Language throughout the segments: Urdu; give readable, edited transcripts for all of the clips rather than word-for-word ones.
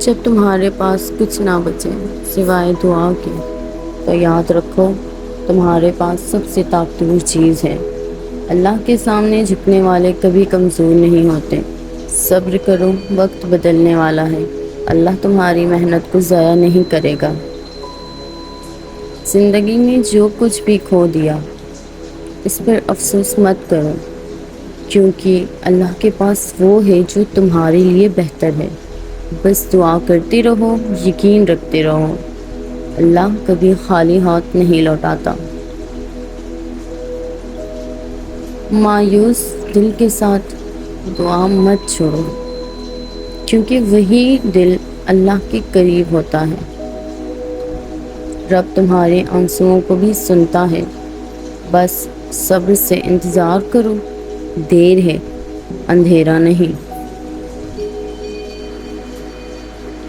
جب تمہارے پاس کچھ نہ بچے سوائے دعا کے تو یاد رکھو تمہارے پاس سب سے طاقتور چیز ہے۔ اللہ کے سامنے جھکنے والے کبھی کمزور نہیں ہوتے۔ صبر کرو، وقت بدلنے والا ہے۔ اللہ تمہاری محنت کو ضائع نہیں کرے گا۔ زندگی میں جو کچھ بھی کھو دیا اس پر افسوس مت کرو، کیونکہ اللہ کے پاس وہ ہے جو تمہارے لیے بہتر ہے۔ بس دعا کرتے رہو، یقین رکھتے رہو، اللہ کبھی خالی ہاتھ نہیں لوٹاتا۔ مایوس دل کے ساتھ دعا مت چھوڑو، کیونکہ وہی دل اللہ کے قریب ہوتا ہے۔ رب تمہارے آنسوؤں کو بھی سنتا ہے۔ بس صبر سے انتظار کرو، دیر ہے اندھیرا نہیں۔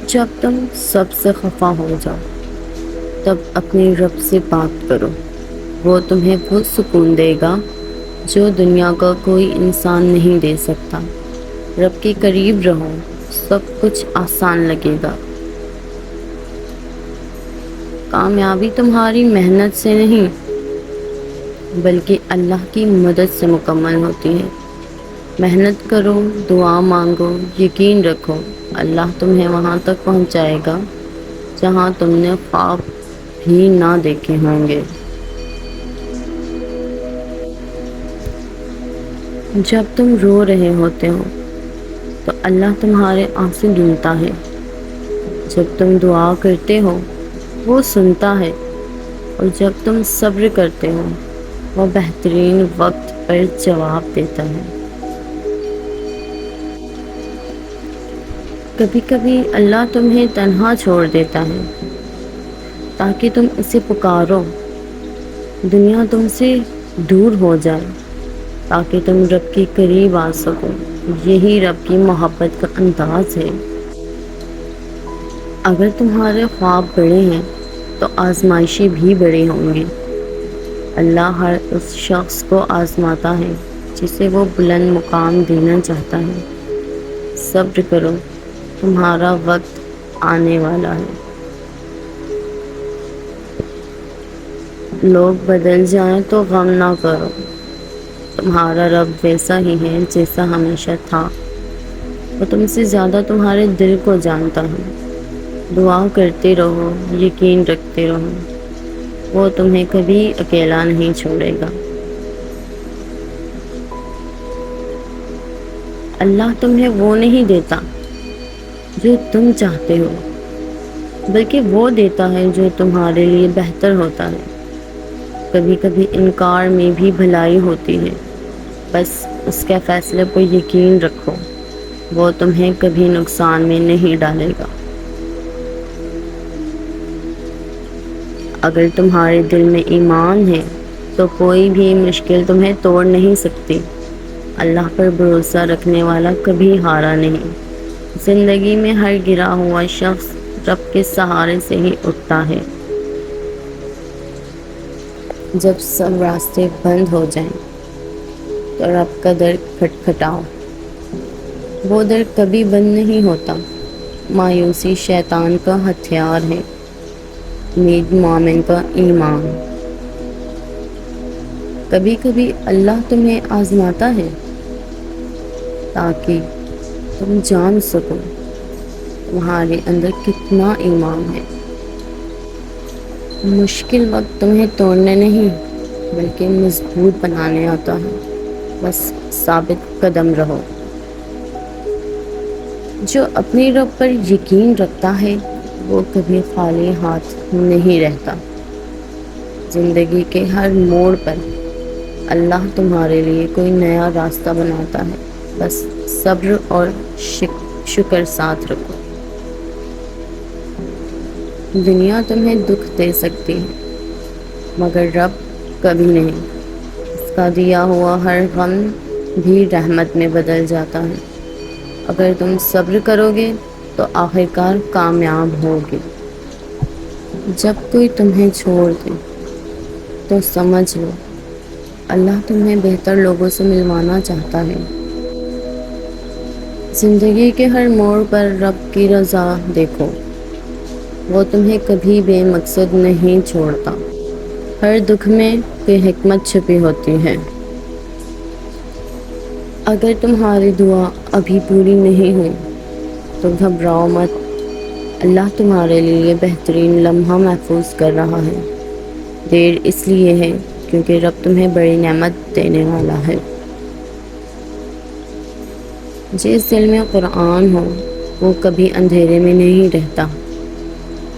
جب تم سب سے خفا ہو جاؤ تب اپنے رب سے بات کرو، وہ تمہیں وہ سکون دے گا جو دنیا کا کوئی انسان نہیں دے سکتا۔ رب کے قریب رہو، سب کچھ آسان لگے گا۔ کامیابی تمہاری محنت سے نہیں بلکہ اللہ کی مدد سے مکمل ہوتی ہے۔ محنت کرو، دعا مانگو، یقین رکھو، اللہ تمہیں وہاں تک پہنچائے گا جہاں تم نے خواب بھی نہ دیکھے ہوں گے۔ جب تم رو رہے ہوتے ہو تو اللہ تمہارے آنسو گنتا ہے۔ جب تم دعا کرتے ہو وہ سنتا ہے، اور جب تم صبر کرتے ہو وہ بہترین وقت پر جواب دیتا ہے۔ کبھی کبھی اللہ تمہیں تنہا چھوڑ دیتا ہے تاکہ تم اسے پکارو۔ دنیا تم سے دور ہو جائے تاکہ تم رب کے قریب آ سکو۔ یہی رب کی محبت کا انداز ہے۔ اگر تمہارے خواب بڑے ہیں تو آزمائشیں بھی بڑے ہوں گی۔ اللہ ہر اس شخص کو آزماتا ہے جسے وہ بلند مقام دینا چاہتا ہے۔ صبر کرو، تمہارا وقت آنے والا ہے۔ لوگ بدل جائیں تو غم نہ کرو، تمہارا رب ویسا ہی ہے جیسا ہمیشہ تھا۔ وہ تم سے زیادہ تمہارے دل کو جانتا ہے۔ دعا کرتے رہو، یقین رکھتے رہو، وہ تمہیں کبھی اکیلا نہیں چھوڑے گا۔ اللہ تمہیں وہ نہیں دیتا جو تم چاہتے ہو، بلکہ وہ دیتا ہے جو تمہارے لیے بہتر ہوتا ہے۔ کبھی کبھی انکار میں بھی بھلائی ہوتی ہے، بس اس کے فیصلے پر یقین رکھو، وہ تمہیں کبھی نقصان میں نہیں ڈالے گا۔ اگر تمہارے دل میں ایمان ہے تو کوئی بھی مشکل تمہیں توڑ نہیں سکتی۔ اللہ پر بھروسہ رکھنے والا کبھی ہارا نہیں۔ زندگی میں ہر گرا ہوا شخص رب کے سہارے سے ہی اٹھتا ہے۔ جب سب راستے بند ہو جائیں تو رب کا در کھٹکھٹاؤ، وہ در کبھی بند نہیں ہوتا۔ مایوسی شیطان کا ہتھیار ہے، امید مومن کا ایمان۔ کبھی کبھی اللہ تمہیں آزماتا ہے تاکہ تم جان سکو تمہارے اندر کتنا ایمان ہے۔ مشکل وقت تمہیں توڑنے نہیں بلکہ مضبوط بنانے آتا ہے۔ بس ثابت قدم رہو۔ جو اپنے رب پر یقین رکھتا ہے وہ کبھی خالی ہاتھ نہیں رہتا۔ زندگی کے ہر موڑ پر اللہ تمہارے لیے کوئی نیا راستہ بناتا ہے۔ بس صبر اور شکر ساتھ رکھو۔ دنیا تمہیں دکھ دے سکتی ہے مگر رب کبھی نہیں۔ اس کا دیا ہوا ہر غم بھی رحمت میں بدل جاتا ہے۔ اگر تم صبر کرو گے تو آخرکار کامیاب ہوگے۔ جب کوئی تمہیں چھوڑ دے تو سمجھ لو اللہ تمہیں بہتر لوگوں سے ملوانا چاہتا ہے۔ زندگی کے ہر موڑ پر رب کی رضا دیکھو، وہ تمہیں کبھی بے مقصد نہیں چھوڑتا۔ ہر دکھ میں کوئی حکمت چھپی ہوتی ہے۔ اگر تمہاری دعا ابھی پوری نہیں ہوئی تو گھبراؤ مت، اللہ تمہارے لیے بہترین لمحہ محفوظ کر رہا ہے۔ دیر اس لیے ہے کیونکہ رب تمہیں بڑی نعمت دینے والا ہے۔ جس دل میں قرآن ہو وہ کبھی اندھیرے میں نہیں رہتا۔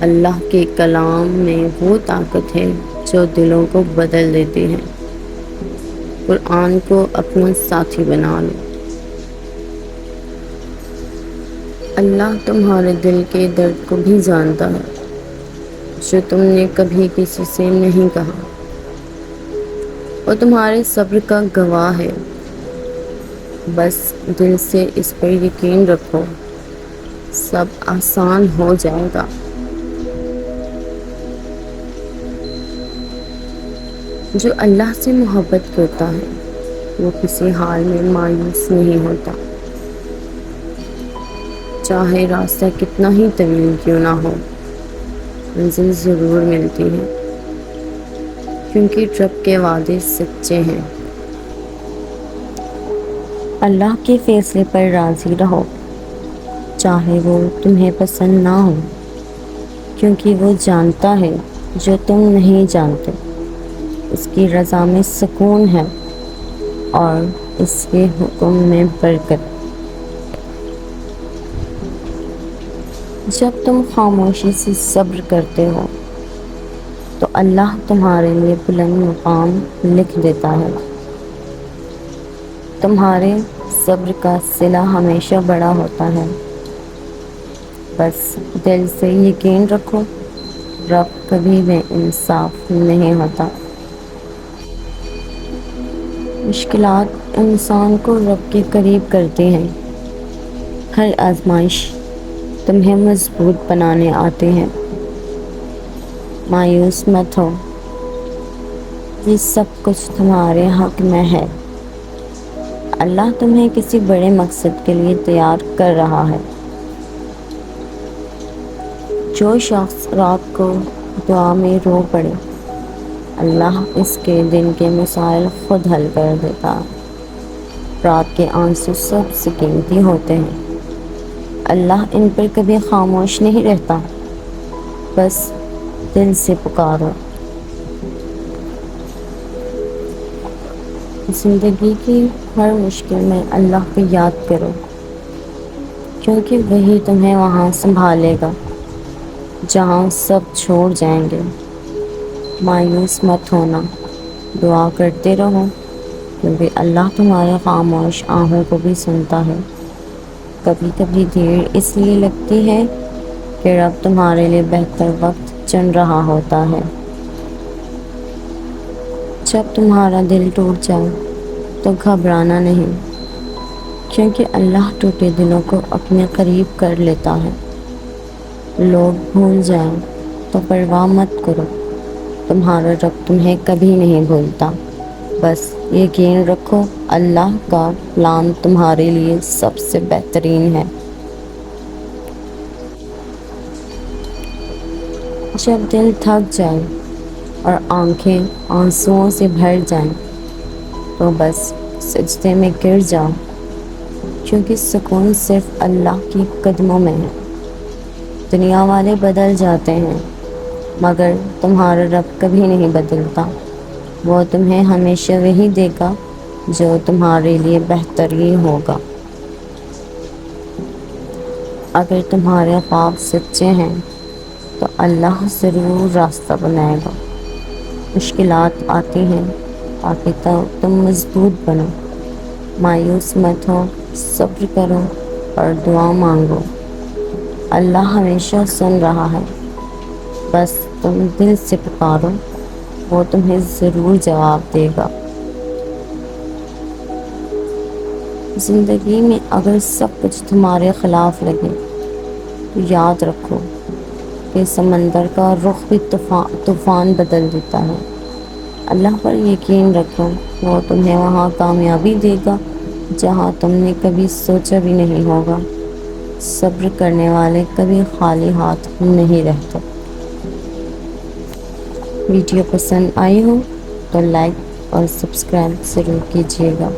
اللہ کے کلام میں وہ طاقت ہے جو دلوں کو بدل دیتی ہے۔ قرآن کو اپنا ساتھی بنا لو۔ اللہ تمہارے دل کے درد کو بھی جانتا ہے جو تم نے کبھی کسی سے نہیں کہا۔ وہ تمہارے صبر کا گواہ ہے۔ بس دل سے اس پر یقین رکھو، سب آسان ہو جائے گا۔ جو اللہ سے محبت کرتا ہے وہ کسی حال میں مایوس نہیں ہوتا، چاہے راستہ کتنا ہی طویل کیوں نہ ہو، منزل ضرور ملتی ہے، کیونکہ رب کے وعدے سچے ہیں۔ اللہ کے فیصلے پر راضی رہو، چاہے وہ تمہیں پسند نہ ہو، کیونکہ وہ جانتا ہے جو تم نہیں جانتے۔ اس کی رضا میں سکون ہے اور اس کے حکم میں برکت۔ جب تم خاموشی سے صبر کرتے ہو تو اللہ تمہارے لیے بلند مقام لکھ دیتا ہے۔ تمہارے صبر کا صلہ ہمیشہ بڑا ہوتا ہے۔ بس دل سے یقین رکھو، رب کبھی بے انصاف نہیں ہوتا۔ مشکلات انسان کو رب کے قریب کرتی ہیں۔ ہر آزمائش تمہیں مضبوط بنانے آتے ہیں۔ مایوس مت ہو، یہ سب کچھ تمہارے حق میں ہے۔ اللہ تمہیں کسی بڑے مقصد کے لیے تیار کر رہا ہے۔ جو شخص رات کو دعا میں رو پڑے، اللہ اس کے دن کے مسائل خود حل کر دیتا۔ رات کے آنسو سب سے قیمتی ہوتے ہیں، اللہ ان پر کبھی خاموش نہیں رہتا۔ بس دل سے پکارو۔ زندگی کی ہر مشکل میں اللہ کو یاد کرو، کیونکہ وہی تمہیں وہاں سنبھالے گا جہاں سب چھوڑ جائیں گے۔ مایوس مت ہونا، دعا کرتے رہو، کیونکہ اللہ تمہارے خاموش آہوں کو بھی سنتا ہے۔ کبھی کبھی دیر اس لیے لگتی ہے کہ رب تمہارے لیے بہتر وقت چن رہا ہوتا ہے۔ جب تمہارا دل ٹوٹ جائے تو گھبرانا نہیں، کیونکہ اللہ ٹوٹے دلوں کو اپنے قریب کر لیتا ہے۔ لوگ بھول جائیں تو پرواہ مت کرو، تمہارا رب تمہیں کبھی نہیں بھولتا۔ بس یقین رکھو، اللہ کا پلان تمہارے لیے سب سے بہترین ہے۔ جب دل تھک جائے اور آنکھیں آنسوؤں سے بھر جائیں تو بس سجدے میں گر جاؤ، کیونکہ سکون صرف اللہ کی قدموں میں ہے۔ دنیا والے بدل جاتے ہیں مگر تمہارا رب کبھی نہیں بدلتا۔ وہ تمہیں ہمیشہ وہی دے گا جو تمہارے لیے بہترین ہوگا۔ اگر تمہارے خواب سچے ہیں تو اللہ ضرور راستہ بنائے گا۔ مشکلات آتی ہیں تاکہ تم مضبوط بنو۔ مایوس مت ہو، صبر کرو اور دعا مانگو۔ اللہ ہمیشہ سن رہا ہے، بس تم دل سے پکارو، وہ تمہیں ضرور جواب دے گا۔ زندگی میں اگر سب کچھ تمہارے خلاف لگے تو یاد رکھو کہ سمندر کا رخ بھی طوفان بدل دیتا ہے۔ اللہ پر یقین رکھو، وہ تمہیں وہاں کامیابی دے گا جہاں تم نے کبھی سوچا بھی نہیں ہوگا۔ صبر کرنے والے کبھی خالی ہاتھ نہیں رہتے۔ ویڈیو پسند آئی ہو تو لائک اور سبسکرائب ضرور کیجیے گا۔